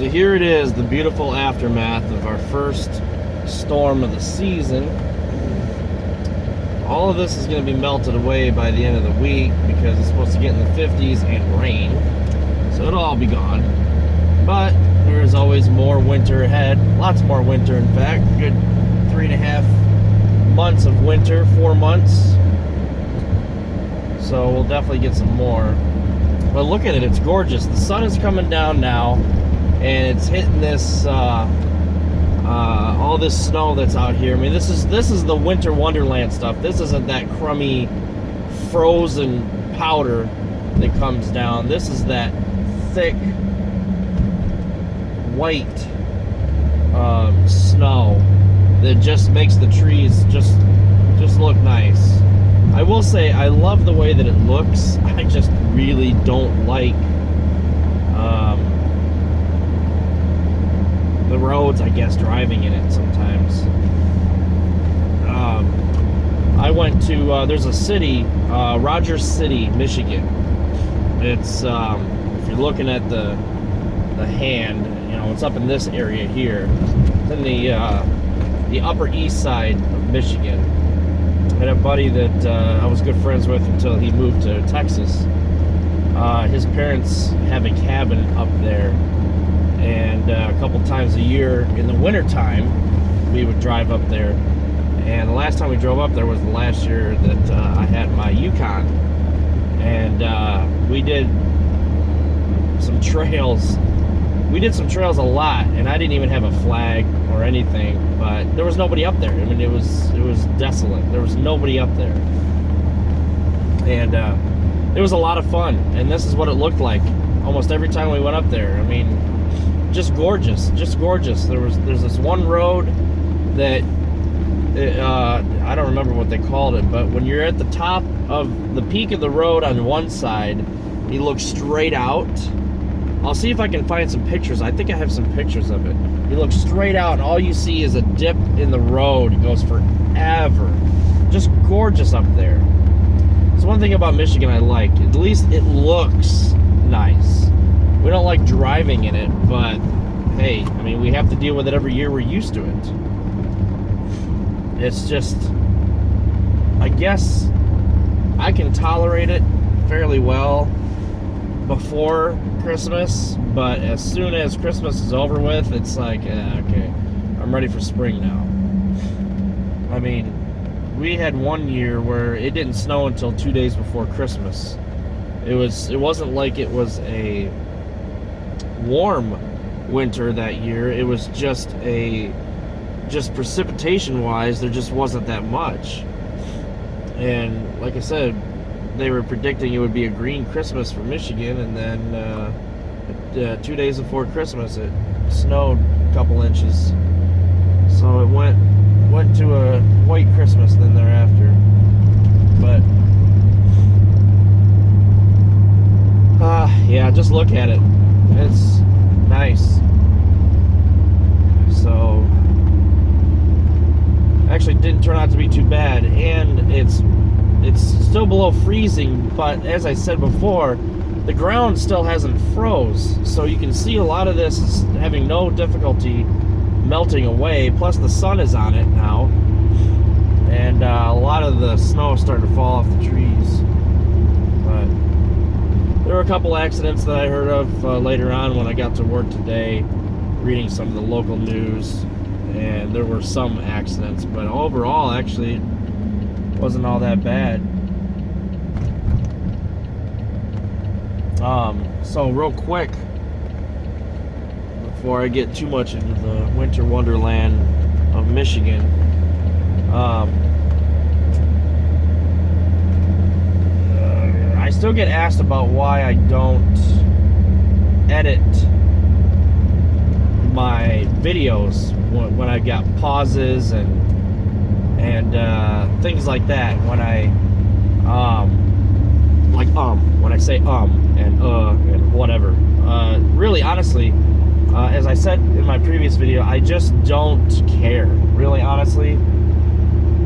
So here it is, the beautiful aftermath of our first storm of the season. All of this is going to be melted away by the end of the week because it's supposed to get in the 50s and rain. So it'll all be gone. But there's always more winter ahead. Lots more winter, in fact. Good 3.5 months of winter, 4 months. So we'll definitely get some more. But look at it, it's gorgeous. The sun is coming down now, and it's hitting this all this snow that's out here. I mean, this is the winter wonderland stuff. This isn't that crummy frozen powder that comes down. This is that thick white snow that just makes the trees just look nice. I will say I love the way that it looks. I just really don't like the roads, I guess, driving in it sometimes. I went to, there's a city, Rogers City, Michigan. It's, if you're looking at the hand, you know, it's up in this area here. It's in the Upper East Side of Michigan. I had a buddy that I was good friends with until he moved to Texas. His parents have a cabin up there, and a couple times a year in the wintertime we would drive up there. And the last time we drove up there was the last year that I had my Yukon, and we did some trails. We did some trails a lot, and I didn't even have a flag or anything, but there was nobody up there. I mean, it was desolate. There was nobody up there, and it was a lot of fun. And this is what it looked like almost every time we went up there. I mean, just gorgeous, just gorgeous. There's this one road that I don't remember what they called it, but when you're at the top of the peak of the road on one side, you look straight out. I'll see if I can find some pictures. I think I have some pictures of it. You look straight out, and all you see is a dip in the road. It goes forever. Just gorgeous up there. It's one thing about Michigan I like. At least it looks nice. We don't like driving in it, but hey, I mean, we have to deal with it every year. We're used to it. It's just, I guess I can tolerate it fairly well before Christmas, but as soon as Christmas is over with, it's like, okay, I'm ready for spring now. I mean, we had one year where it didn't snow until 2 days before Christmas. It wasn't like it was a warm winter that year. It was just precipitation wise, there just wasn't that much. And like I said, they were predicting it would be a green Christmas for Michigan, and then 2 days before Christmas it snowed a couple inches. So it went to a white Christmas then thereafter. But yeah, just look at it. It's nice. So actually didn't turn out to be too bad, and it's still below freezing, but as I said before, the ground still hasn't froze, so you can see a lot of this is having no difficulty melting away. Plus the sun is on it now, and a lot of the snow is starting to fall off the trees. But there were a couple accidents that I heard of later on when I got to work today, reading some of the local news, and there were some accidents, but overall actually it wasn't all that bad. So real quick, before I get too much into the winter wonderland of Michigan, I still get asked about why I don't edit my videos when I got pauses and things like that. When I when I say and whatever. Really, honestly, as I said in my previous video, I just don't care. Really, honestly,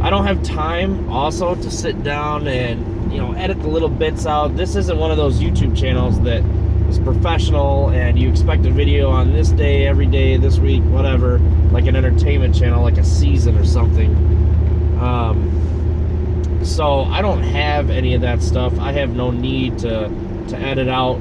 I don't have time also to sit down and, you know, edit the little bits out. This isn't one of those YouTube channels that is professional and you expect a video on this day, every day, this week, whatever, like an entertainment channel, like a season or something. So I don't have any of that stuff. I have no need to edit out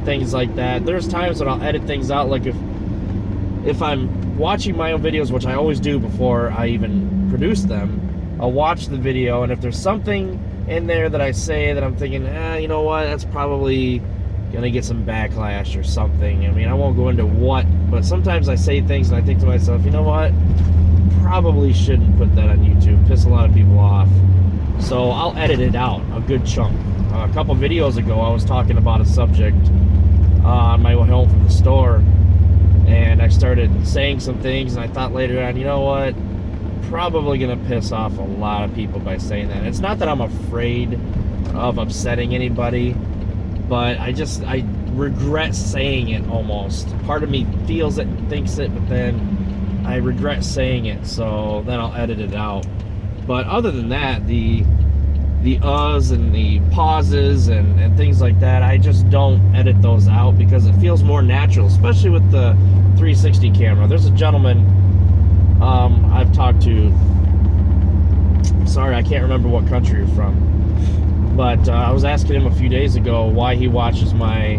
things like that. There's times when I'll edit things out, like if I'm watching my own videos, which I always do before I even produce them, I'll watch the video, and if there's something in there that I say that I'm thinking, you know what, that's probably gonna get some backlash or something. I mean, I won't go into what, but sometimes I say things and I think to myself, you know what, probably shouldn't put that on YouTube, piss a lot of people off. So I'll edit it out, a good chunk. A couple videos ago, I was talking about a subject on my way home from the store, and I started saying some things, and I thought later on, you know what, probably gonna piss off a lot of people by saying that. It's not that I'm afraid of upsetting anybody, but I regret saying it almost. Part of me feels it and thinks it, but then I regret saying it, so then I'll edit it out. But other than that, the uhs and the pauses and things like that, I just don't edit those out because it feels more natural, especially with the 360 camera. There's a gentleman I've talked to, sorry, I can't remember what country you're from, but I was asking him a few days ago why he watches my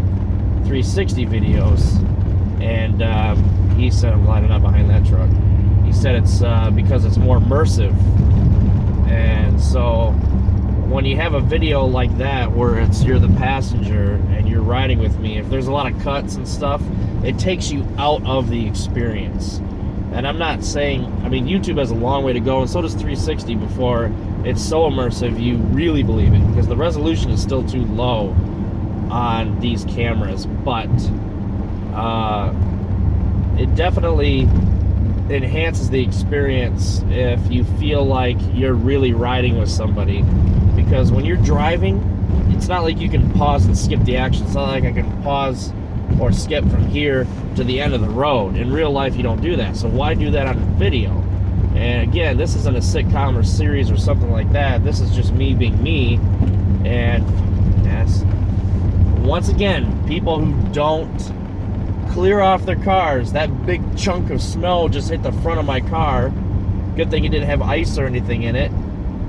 360 videos, and he said, I'm glad I'm not behind that truck. He said it's because it's more immersive. And so when you have a video like that where you're the passenger and you're riding with me, if there's a lot of cuts and stuff, it takes you out of the experience. And I'm not saying, I mean, YouTube has a long way to go, and so does 360 before it's so immersive you really believe it, because the resolution is still too low on these cameras. But it definitely enhances the experience if you feel like you're really riding with somebody, because when you're driving, it's not like you can pause and skip the action. It's not like I can pause or skip from here to the end of the road. In real life, you don't do that, so why do that on video? And again, this isn't a sitcom or series or something like that. This is just me being me. And that's, once again, people who don't clear off their cars. That big chunk of snow just hit the front of my car. Good thing it didn't have ice or anything in it.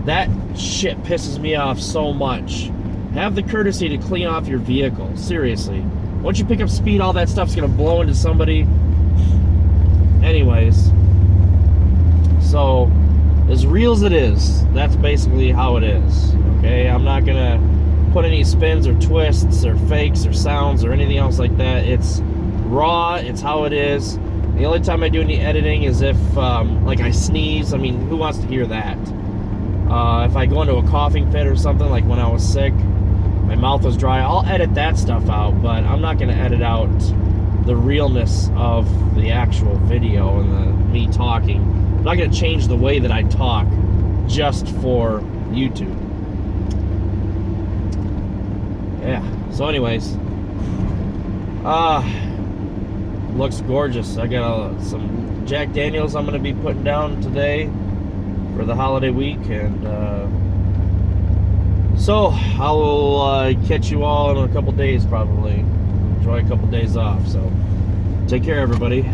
That shit pisses me off so much. Have the courtesy to clean off your vehicle. Seriously. Once you pick up speed, all that stuff's gonna blow into somebody. Anyways. So, as real as it is, that's basically how it is. Okay? I'm not gonna put any spins or twists or fakes or sounds or anything else like that. It's raw, it's how it is. The only time I do any editing is if like I sneeze. I mean, who wants to hear that? If I go into a coughing fit or something, like when I was sick, my mouth was dry, I'll edit that stuff out, but I'm not going to edit out the realness of the actual video and me talking. I'm not going to change the way that I talk just for YouTube. Yeah, so anyways, looks gorgeous. I got some Jack Daniels I'm going to be putting down today for the holiday week, and so I will catch you all in a couple days probably. Enjoy a couple days off, so take care everybody.